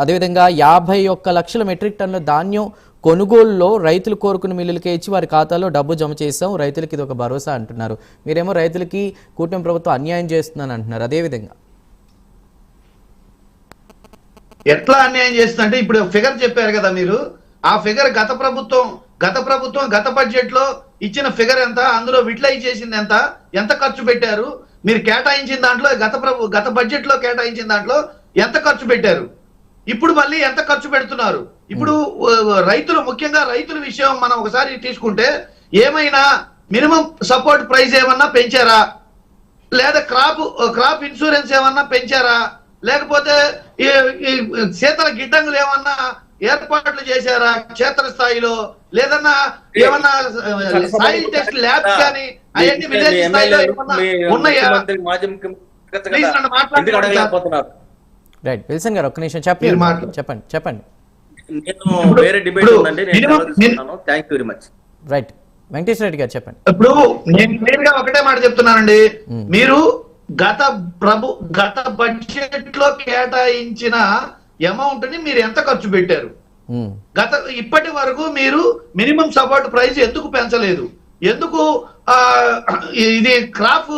అదేవిధంగా 51 లక్షల మెట్రిక్ టన్నుల ధాన్యం కొనుగోలులో రైతులు కోరుకున్న మిల్లులకే ఇచ్చి వారి ఖాతాలో డబ్బు జమ చేసాం, రైతులకి ఇది ఒక భరోసా అంటున్నారు. మీరేమో రైతులకి కూటమి ప్రభుత్వం అన్యాయం చేస్తుందని అంటున్నారు. అదేవిధంగా ఎట్లా అన్యాయం చేస్తుందంటే ఇప్పుడు ఫిగర్ చెప్పారు కదా మీరు, ఆ ఫిగర్ గత ప్రభుత్వం గత బడ్జెట్ లో ఇచ్చిన ఫిగర్ ఎంత, అందులో విట్లైజ్ చేసింది ఎంత ఖర్చు పెట్టారు, మీరు కేటాయించిన దాంట్లో గత బడ్జెట్ లో కేటాయించిన దాంట్లో ఎంత ఖర్చు పెట్టారు, ఇప్పుడు మళ్ళీ ఎంత ఖర్చు పెడుతున్నారు. ఇప్పుడు రైతులు, ముఖ్యంగా రైతుల విషయం మనం ఒకసారి తీసుకుంటే ఏమైనా మినిమం సపోర్ట్ ప్రైస్ ఏమన్నా పెంచారా, లేదా క్రాప్ ఇన్సూరెన్స్ ఏమన్నా పెంచారా, లేకపోతే ఈ శీతల గిడ్డంగులు ఏమన్నా ఏర్పాట్లు చేశారా క్షేత్ర స్థాయిలో, లేదన్నా ఏమన్నా సాయిల్ టెస్ట్ ల్యాబ్ కానీ అవన్నీ విలేజ్ స్థాయిలో ఏమన్నా ఉన్నాయా? రైట్ విల్సన్ గారు ఒక్క నిమిషం చెప్పండి. రైట్ వెంకటేశ్వర రెడ్డి గారు చెప్పండి. ఇప్పుడు నేను క్లియర్ గా ఒకటే మాట చెప్తున్నానండి, మీరు గత బడ్జెట్ లో కేటాయించిన అమౌంట్ ని మీరు ఎంత ఖర్చు పెట్టారు, ఇప్పటి వరకు మీరు మినిమం సపోర్ట్ ప్రైస్ ఎందుకు పెంచలేదు, ఎందుకు ఇది క్రాప్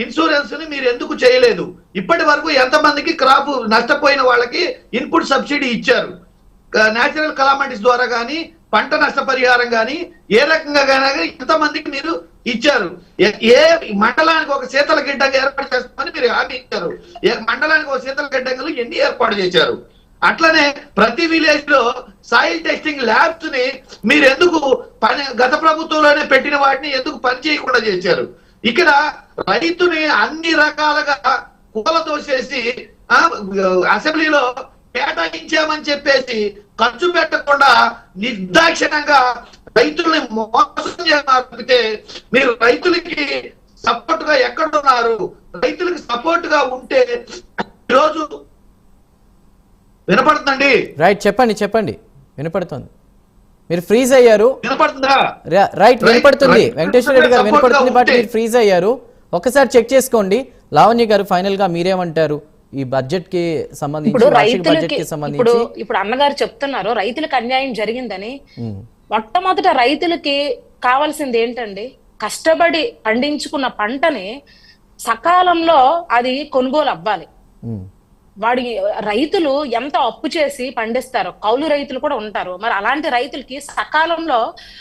ఇన్సూరెన్స్ ని మీరు ఎందుకు చేయలేదు, ఇప్పటి వరకు ఎంతమందికి క్రాప్ నష్టపోయిన వాళ్ళకి ఇన్పుట్ సబ్సిడీ ఇచ్చారు, నేచురల్ కలామిటీస్ ద్వారా కానీ పంట నష్టపరిహారం కానీ ఏ రకంగా కానీ ఎంతమందికి మీరు ఇచ్చారు, ఏ మండలానికి ఒక శీతల గిడ్డంగా ఏర్పాటు చేస్తామని మీరు హామీ ఇచ్చారు, ఏ మండలానికి ఒక శీతల గిడ్డంగులు ఎన్ని ఏర్పాటు చేశారు, అట్లనే ప్రతి విలేజ్ లో సాయిల్ టెస్టింగ్ ల్యాబ్స్ ని మీరు ఎందుకు గత ప్రభుత్వంలోనే పెట్టిన వాటిని ఎందుకు పని చేయకుండా చేశారు. ఇక్కడ రైతుని అన్ని రకాలుగా కూలదోసేసి అసెంబ్లీలో కేటాయించామని చెప్పేసి ఖర్చు పెట్టకుండా నిర్దాక్షిణ్యంగా రైతుల్ని మోసం చేస్తే మీరు రైతులకి సపోర్ట్ గా ఎక్కడున్నారు, రైతులకి సపోర్ట్ గా ఉంటే ఈరోజు వినపడుతుందండి. రైట్ చెప్పండి వినపడుతుంది. మీరు ఫ్రీజ్ అయ్యారు. వినపడుతుందా? రైట్ వినపడుతుంది వెంకటేశ్వర రెడ్డి గారు వినపడుతుంది, బట్ మీరు ఫ్రీజ్ అయ్యారు. ఒకసారి చెక్ చేసుకోండి. లావణ్య గారు ఫైనల్ గా మీరేమంటారు ఈ బడ్జెట్ కి సంబంధించి, వార్షిక బడ్జెట్ కి సంబంధించి? ఇప్పుడు అన్నగారు చెప్తున్నారు రైతులకు అన్యాయం జరిగిందని. మొట్టమొదట రైతులకి కావాల్సింది ఏంటండి, కష్టపడి పండించుకున్న పంటని సకాలంలో అది కొనుగోలు అవ్వాలి. వాడి రైతులు ఎంత అప్పు చేసి పండిస్తారు, కౌలు రైతులు కూడా ఉంటారు. మరి అలాంటి రైతులకి సకాలంలో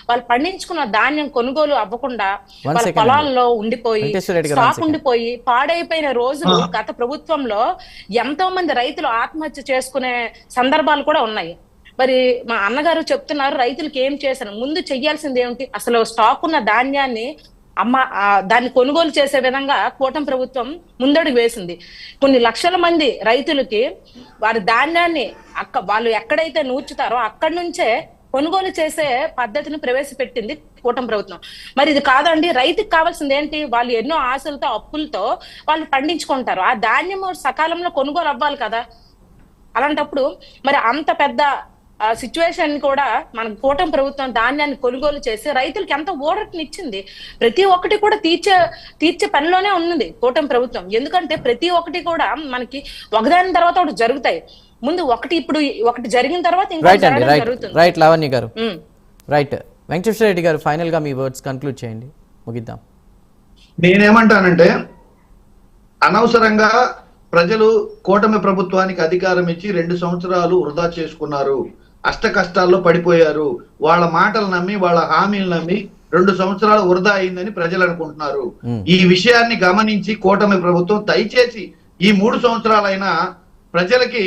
వాళ్ళు పండించుకున్న ధాన్యం కొనుగోలు అవ్వకుండా వాళ్ళ పొలాల్లో ఉండిపోయి స్టాక్ ఉండిపోయి పాడైపోయిన రోజులు గత ప్రభుత్వంలో ఎంతో మంది రైతులు ఆత్మహత్య చేసుకునే సందర్భాలు కూడా ఉన్నాయి. మరి మా అన్నగారు చెప్తున్నారు రైతులకి ఏం చేశారు, ముందు చెయ్యాల్సింది ఏమిటి, అసలు స్టాక్ ఉన్న ధాన్యాన్ని దాన్ని కొనుగోలు చేసే విధంగా కూటమి ప్రభుత్వం ముందడుగు వేసింది. కొన్ని లక్షల మంది రైతులకి వారి ధాన్యాన్ని వాళ్ళు ఎక్కడైతే నూర్చుతారో అక్కడి నుంచే కొనుగోలు చేసే పద్ధతిని ప్రవేశపెట్టింది కూటమి ప్రభుత్వం. మరి ఇది కాదండి, రైతుకి కావాల్సింది ఏంటి, వాళ్ళు ఎన్నో ఆశలతో అప్పులతో వాళ్ళు పండించుకుంటారు, ఆ ధాన్యం సకాలంలో కొనుగోలు అవ్వాలి కదా. అలాంటప్పుడు మరి అంత పెద్ద సిచ్యువేషన్ కూడా మన కూటమి ప్రభుత్వం ధాన్యాన్ని కొనుగోలు చేసి రైతులకి ఎంత ఊరటనిచ్చింది. ప్రతి ఒక్కటి కూడా తీర్చే పనిలోనే ఉన్నది కూటమి ప్రభుత్వం. ఎందుకంటే ప్రతి ఒక్కటి కూడా మనకి ఒకదాని తర్వాత ఒకటి జరుగుతాయి. ముందు ఇప్పుడు ఒకటి జరిగిన తర్వాత ఇంకొకటి జరుగుతుంది. రైట్ లావణ్య గారు. రైట్ వెంకటేశ్వర రెడ్డి గారు ఫైనల్ గా మీ వర్డ్స్ కన్క్లూడ్ చేయండి, ముగిద్దాం. నేనేమంటానంటే అనవసరంగా ప్రజలు కూటమి ప్రభుత్వానికి అధికారం ఇచ్చి 2 సంవత్సరాలు వృధా చేసుకున్నారు, అష్ట కష్టాల్లో పడిపోయారు, వాళ్ళ మాటలు నమ్మి వాళ్ళ హామీలు నమ్మి 2 సంవత్సరాలు వృధా అయిందని ప్రజలు అనుకుంటున్నారు. ఈ విషయాన్ని గమనించి కూటమి ప్రభుత్వం దయచేసి ఈ 3 సంవత్సరాలైనా ప్రజలకి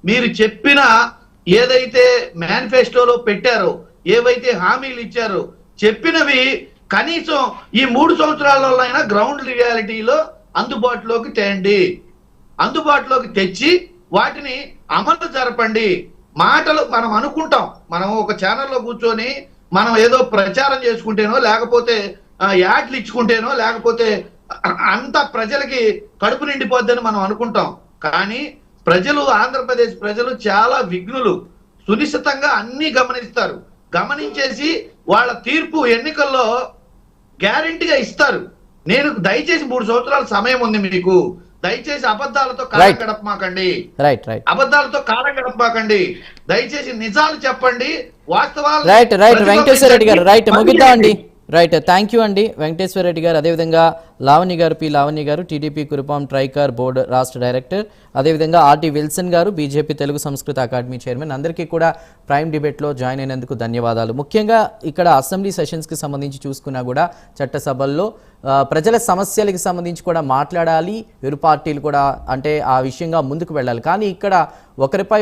మీరు చెప్పిన ఏదైతే మేనిఫెస్టోలో పెట్టారో, ఏవైతే హామీలు ఇచ్చారో చెప్పినవి కనీసం ఈ 3 సంవత్సరాలలో అయినా గ్రౌండ్ రియాలిటీలో అందుబాటులోకి తేండి, అందుబాటులోకి తెచ్చి వాటిని అమలు జరపండి. మాటలు మనం అనుకుంటాం, మనం ఒక ఛానల్లో కూర్చొని మనం ఏదో ప్రచారం చేసుకుంటేనో లేకపోతే యాడ్లు ఇచ్చుకుంటేనో లేకపోతే అంత ప్రజలకి కడుపు నిండిపోద్దని మనం అనుకుంటాం. కానీ ప్రజలు, ఆంధ్రప్రదేశ్ ప్రజలు చాలా విఘ్నులు, సునిశ్చితంగా అన్ని గమనిస్తారు. గమనించేసి వాళ్ళ తీర్పు ఎన్నికల్లో గ్యారెంటీగా ఇస్తారు. నేను దయచేసి 3 సంవత్సరాల సమయం ఉంది మీకు, దయచేసి అబద్ధాలతో కాలం గడపమాకండి. రైట్ రైట్ అబద్ధాలతో కాలం గడపమాకండి. దయచేసి నిజాలు చెప్పండి, వాస్తవాలు. రైట్ రైట్ వెంకటేశ్వర రెడ్డి గారు రైట్ ముగిద్దామండి. రైట్ థ్యాంక్ యూ అండి వెంకటేశ్వర రెడ్డి గారు. అదేవిధంగా లావణ్య గారు, పి లావణ్య గారు, టీడీపీ కురుపాం ట్రైకార్ బోర్డు రాష్ట్ర డైరెక్టర్, అదేవిధంగా ఆర్టీ విల్సన్ గారు, బీజేపీ తెలుగు సంస్కృత అకాడమీ చైర్మన్. అందరికీ కూడా ప్రైమ్ డిబేట్లో జాయిన్ అయినందుకు ధన్యవాదాలు. ముఖ్యంగా ఇక్కడ అసెంబ్లీ సెషన్స్కి సంబంధించి చూసుకున్నా కూడా చట్టసభల్లో ప్రజల సమస్యలకి సంబంధించి కూడా మాట్లాడాలి, ఇరు పార్టీలు కూడా అంటే ఆ విషయంగా ముందుకు వెళ్ళాలి. కానీ ఇక్కడ ఒకరిపై